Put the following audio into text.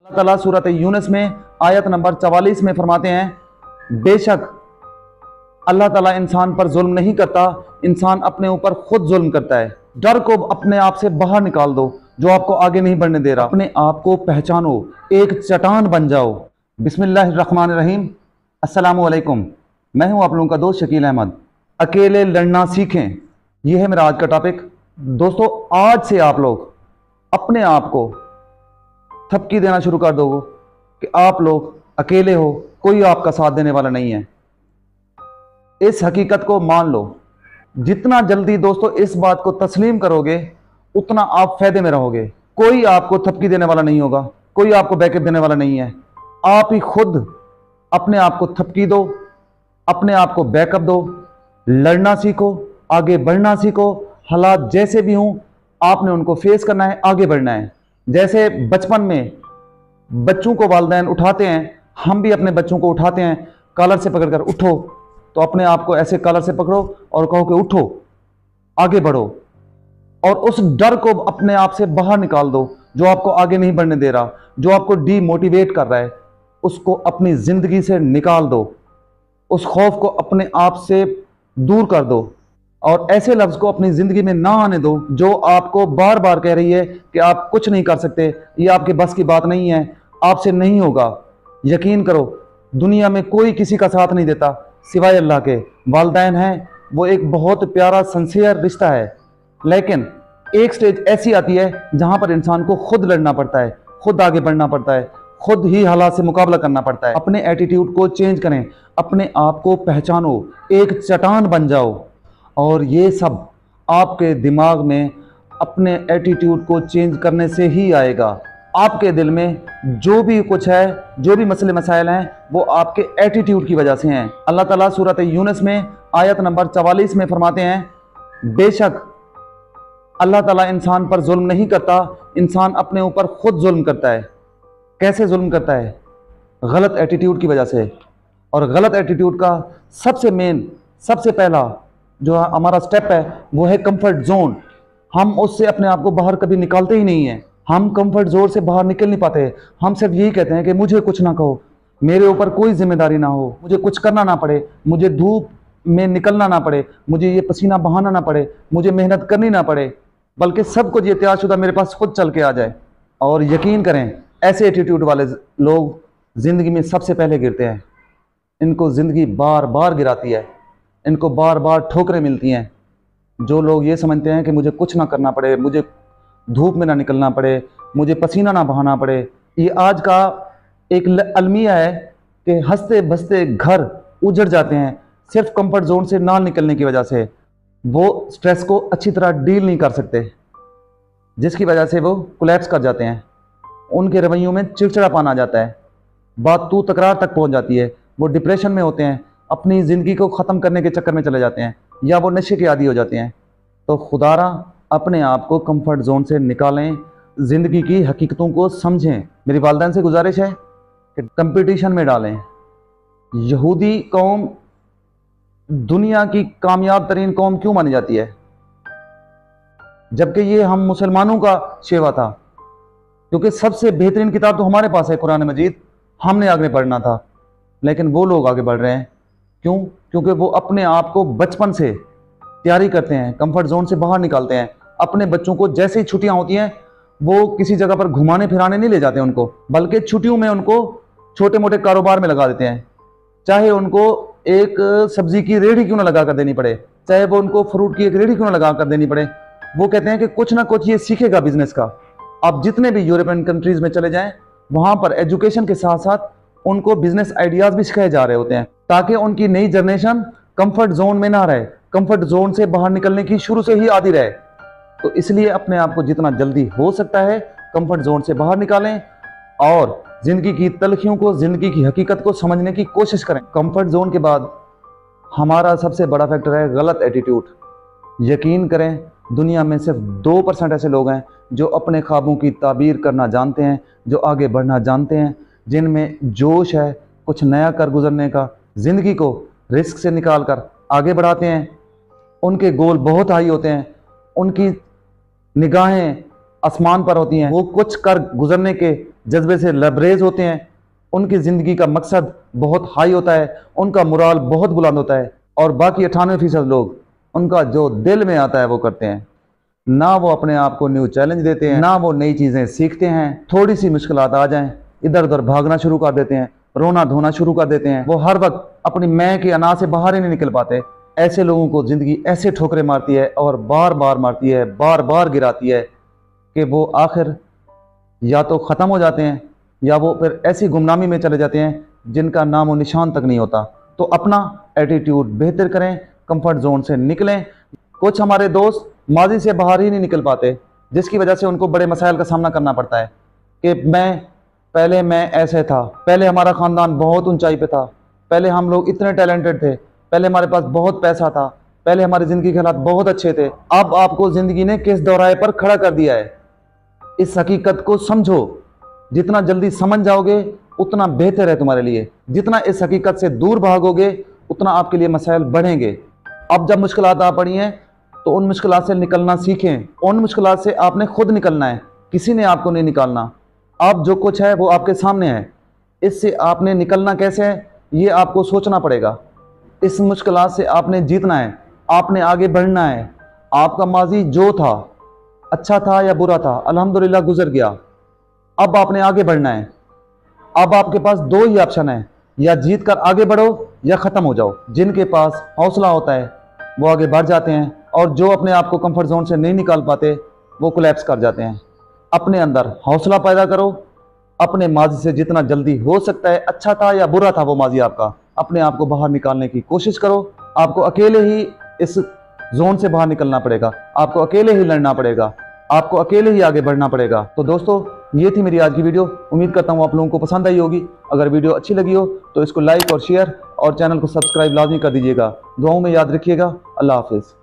अल्लाह ताला सूरत यूनुस में आयत नंबर 44 में फरमाते हैं, बेशक अल्लाह ताला इंसान पर जुल्म नहीं करता, इंसान अपने ऊपर खुद जुल्म करता है। डर को अपने आप से बाहर निकाल दो जो आपको आगे नहीं बढ़ने दे रहा। अपने आप को पहचानो, एक चट्टान बन जाओ। बिस्मिल्लाहिर्रहमानिर्रहीम। अस्सलामु अलैकुम। मैं हूं आप लोगों का दोस्त शकील अहमद। अकेले लड़ना सीखें, यह है मेरा आज का टॉपिक। दोस्तों, आज से आप लोग अपने आप को थपकी देना शुरू कर दो कि आप लोग अकेले हो, कोई आपका साथ देने वाला नहीं है। इस हकीकत को मान लो। जितना जल्दी दोस्तों इस बात को तस्लीम करोगे उतना आप फायदे में रहोगे। कोई आपको थपकी देने वाला नहीं होगा, कोई आपको बैकअप देने वाला नहीं है। आप ही खुद अपने आप को थपकी दो, अपने आप को बैकअप दो, लड़ना सीखो, आगे बढ़ना सीखो। हालात जैसे भी हों आपने उनको फेस करना है, आगे बढ़ना है। जैसे बचपन में बच्चों को वालिदैन उठाते हैं, हम भी अपने बच्चों को उठाते हैं कॉलर से पकड़कर, उठो। तो अपने आप को ऐसे कॉलर से पकड़ो और कहो कि उठो, आगे बढ़ो। और उस डर को अपने आप से बाहर निकाल दो जो आपको आगे नहीं बढ़ने दे रहा, जो आपको डीमोटिवेट कर रहा है। उसको अपनी जिंदगी से निकाल दो, उस खौफ को अपने आप से दूर कर दो और ऐसे लफ्ज को अपनी जिंदगी में ना आने दो जो आपको बार बार कह रही है कि आप कुछ नहीं कर सकते, ये आपके बस की बात नहीं है, आपसे नहीं होगा। यकीन करो, दुनिया में कोई किसी का साथ नहीं देता सिवाय अल्लाह के। वालिदैन हैं, वो एक बहुत प्यारा सिंसियर रिश्ता है, लेकिन एक स्टेज ऐसी आती है जहां पर इंसान को खुद लड़ना पड़ता है, खुद आगे बढ़ना पड़ता है, खुद ही हालात से मुकाबला करना पड़ता है। अपने एटीट्यूड को चेंज करें, अपने आप को पहचानो, एक चट्टान बन जाओ। और ये सब आपके दिमाग में अपने एटीट्यूड को चेंज करने से ही आएगा। आपके दिल में जो भी कुछ है, जो भी मसले मसाइल हैं, वो आपके एटीट्यूड की वजह से हैं। अल्लाह ताला सूरत यूनुस में आयत नंबर 44 में फरमाते हैं, बेशक अल्लाह ताला इंसान पर जुल्म नहीं करता, इंसान अपने ऊपर खुद जुल्म करता है। कैसे जुल्म करता है? गलत एटीट्यूड की वजह से। और गलत एटीट्यूड का सबसे मेन, सबसे पहला जो हमारा स्टेप है वो है कंफर्ट जोन। हम उससे अपने आप को बाहर कभी निकालते ही नहीं हैं। हम कंफर्ट जोन से बाहर निकल नहीं पाते। हम सिर्फ यही कहते हैं कि मुझे कुछ ना कहो, मेरे ऊपर कोई जिम्मेदारी ना हो, मुझे कुछ करना ना पड़े, मुझे धूप में निकलना ना पड़े, मुझे ये पसीना बहाना ना पड़े, मुझे मेहनत करनी ना पड़े, बल्कि सब कुछ ये तैयारशुदा मेरे पास खुद चल के आ जाए। और यकीन करें, ऐसे एटीट्यूड वाले लोग ज़िंदगी में सबसे पहले गिरते हैं। इनको ज़िंदगी बार बार गिराती है, इनको बार बार ठोकरें मिलती हैं। जो लोग ये समझते हैं कि मुझे कुछ ना करना पड़े, मुझे धूप में ना निकलना पड़े, मुझे पसीना ना बहाना पड़े, ये आज का एक अलमिया है कि हंसते बसते घर उजड़ जाते हैं सिर्फ कंफर्ट जोन से ना निकलने की वजह से। वो स्ट्रेस को अच्छी तरह डील नहीं कर सकते, जिसकी वजह से वो कोलैप्स कर जाते हैं। उनके रवैयों में चिड़चिड़ापन आ जाता है, बात तू तकरार तक पहुंच जाती है। वो डिप्रेशन में होते हैं, अपनी ज़िंदगी को ख़त्म करने के चक्कर में चले जाते हैं, या वो नशे के आदी हो जाते हैं। तो खुदारा अपने आप को कंफर्ट जोन से निकालें, ज़िंदगी की हकीकतों को समझें। मेरी वालिदैन से गुजारिश है कि कंपटीशन में डालें। यहूदी कौम दुनिया की कामयाब तरीन कौम क्यों मानी जाती है, जबकि ये हम मुसलमानों का शेवा था? क्योंकि सबसे बेहतरीन किताब तो हमारे पास है, कुरान मजीद। हमने आगे बढ़ना था, लेकिन वो लोग आगे बढ़ रहे हैं। क्यों? क्योंकि वो अपने आप को बचपन से तैयारी करते हैं, कंफर्ट जोन से बाहर निकालते हैं। अपने बच्चों को जैसे ही छुट्टियां होती हैं वो किसी जगह पर घुमाने फिराने नहीं ले जाते उनको, बल्कि छुट्टियों में उनको छोटे मोटे कारोबार में लगा देते हैं। चाहे उनको एक सब्जी की रेहड़ी क्यों ना लगा कर देनी पड़े, चाहे वो उनको फ्रूट की एक रेहड़ी क्यों ना लगा कर देनी पड़े, वो कहते हैं कि कुछ ना कुछ ये सीखेगा बिजनेस का। आप जितने भी यूरोपियन कंट्रीज में चले जाएं, वहां पर एजुकेशन के साथ साथ उनको बिजनेस आइडियाज भी सिखाए जा रहे होते हैं, ताकि उनकी नई जनरेशन कंफर्ट जोन में ना रहे, कंफर्ट जोन से बाहर निकलने की शुरू से ही आदी रहे। तो इसलिए अपने आप को जितना जल्दी हो सकता है कंफर्ट जोन से बाहर निकालें और जिंदगी की तलखियों को, जिंदगी की हकीकत को समझने की कोशिश करें। कंफर्ट जोन के बाद हमारा सबसे बड़ा फैक्टर है गलत एटीट्यूड। यकीन करें, दुनिया में सिर्फ 2% ऐसे लोग हैं जो अपने ख्वाबों की ताबीर करना जानते हैं, जो आगे बढ़ना जानते हैं, जिनमें जोश है कुछ नया कर गुजरने का, ज़िंदगी को रिस्क से निकाल कर आगे बढ़ाते हैं। उनके गोल बहुत हाई होते हैं, उनकी निगाहें आसमान पर होती हैं, वो कुछ कर गुजरने के जज्बे से लबरेज होते हैं। उनकी ज़िंदगी का मकसद बहुत हाई होता है, उनका मुराल बहुत बुलंद होता है। और बाकी 98% लोग उनका जो दिल में आता है वो करते हैं। ना वो अपने आप को न्यू चैलेंज देते हैं, ना वो नई चीज़ें सीखते हैं। थोड़ी सी मुश्किलात आ जाएं, इधर उधर भागना शुरू कर देते हैं, रोना धोना शुरू कर देते हैं। वो हर वक्त अपनी मैं के अना से बाहर ही नहीं निकल पाते। ऐसे लोगों को ज़िंदगी ऐसे ठोकरें मारती है और बार बार मारती है, बार बार गिराती है कि वो आखिर या तो ख़त्म हो जाते हैं या वो फिर ऐसी गुमनामी में चले जाते हैं जिनका नाम और निशान तक नहीं होता। तो अपना एटीट्यूड बेहतर करें, कंफर्ट जोन से निकलें। कुछ हमारे दोस्त माजी से बाहर ही नहीं निकल पाते, जिसकी वजह से उनको बड़े मसाइल का सामना करना पड़ता है कि पहले मैं ऐसे था, पहले हमारा ख़ानदान बहुत ऊंचाई पे था, पहले हम लोग इतने टैलेंटेड थे, पहले हमारे पास बहुत पैसा था, पहले हमारी ज़िंदगी के हालात बहुत अच्छे थे। अब आपको ज़िंदगी ने किस दौराहे पर खड़ा कर दिया है। इस हकीकत को समझो। जितना जल्दी समझ जाओगे उतना बेहतर है तुम्हारे लिए। जितना इस हकीकत से दूर भागोगे उतना आपके लिए मसाइल बढ़ेंगे। अब जब मुश्किलात आ पड़ी हैं तो उन मुश्किलात से निकलना सीखें। उन मुश्किलात से आपने खुद निकलना है, किसी ने आपको नहीं निकालना। अब जो कुछ है वो आपके सामने है, इससे आपने निकलना कैसे है ये आपको सोचना पड़ेगा। इस मुश्किलात से आपने जीतना है, आपने आगे बढ़ना है। आपका माजी जो था, अच्छा था या बुरा था, अल्हम्दुलिल्लाह गुजर गया। अब आपने आगे बढ़ना है। अब आपके पास दो ही ऑप्शन है, या जीत कर आगे बढ़ो या ख़त्म हो जाओ। जिनके पास हौसला होता है वो आगे बढ़ जाते हैं, और जो अपने आप को कंफर्ट जोन से नहीं निकाल पाते वो कोलैप्स कर जाते हैं। अपने अंदर हौसला पैदा करो। अपने माजी से जितना जल्दी हो सकता है, अच्छा था या बुरा था वो माजी आपका, अपने आप को बाहर निकालने की कोशिश करो। आपको अकेले ही इस जोन से बाहर निकलना पड़ेगा, आपको अकेले ही लड़ना पड़ेगा, आपको अकेले ही आगे बढ़ना पड़ेगा। तो दोस्तों, ये थी मेरी आज की वीडियो। उम्मीद करता हूँ आप लोगों को पसंद आई होगी। अगर वीडियो अच्छी लगी हो तो इसको लाइक और शेयर और चैनल को सब्सक्राइब लाजमी कर दीजिएगा। दुआओं में याद रखिएगा। अल्लाह हाफिज़।